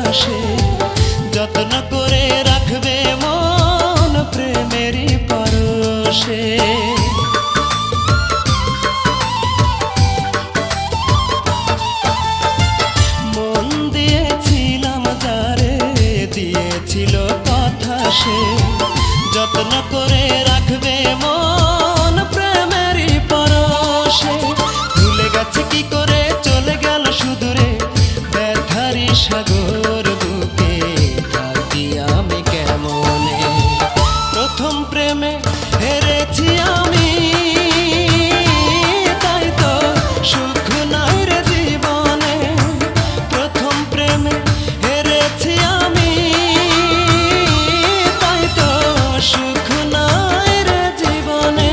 বাতাসে যত্ন করে রাখবে মন প্রেমেরই পরশে। মন দিয়েছিলাম যারে দিয়েছিল কথা সে যত্ন করে রাখবে মন প্রেমেরই পরশে। ভুলে গেছে কি করে চলে গেল সুদূরে ব্যথারি সাগর বুকে থাকি আমি কেমনে। প্রথম প্রেমে হেরেছি আমি তাই তো সুখ নাই রে জীবনে। প্রথম প্রেমে হেরেছি আমি তাই তো সুখ নাই রে জীবনে।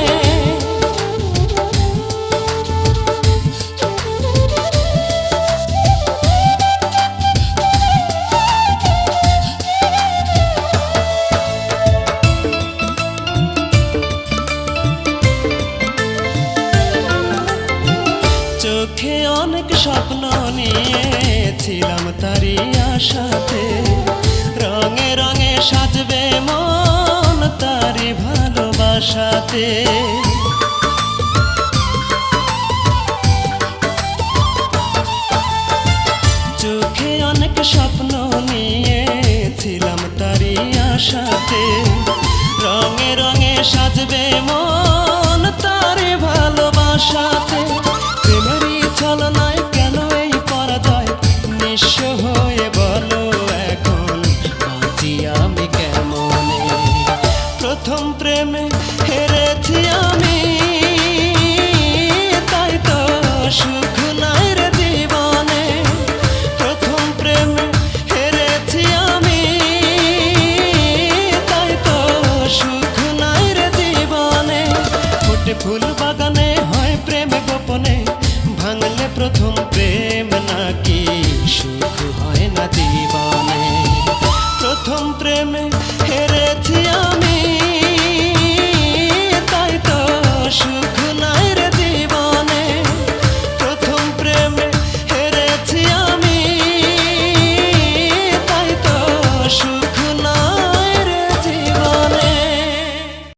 চোখে অনেক স্বপ্ন নিয়েছিলাম তারই আশাতে রঙে রঙে সাজবে মন তারই ভালোবাসাতে। চোখে অনেক স্বপ্ন নিয়েছিলাম তারই আশাতে রঙে রঙে সাজবে মন তারই ভালোবাসাতে। প্রেমেরই ছলনায় কেন এই পরাজয় নিঃস্ব হয়ে বলো এখন বাঁচি আমি কেমনে। প্রথম প্রেমে হেরেছি আমি তাই তো সুখ নাই রে জীবনে। প্রথম প্রেমে হেরেছি আমি তাই তো সুখ নাই রে জীবনে। ফোটে ফুল বাগানে হয় প্রেম গোপনে ভাঙলে প্রথম প্রেম নাকি সুখ হয়।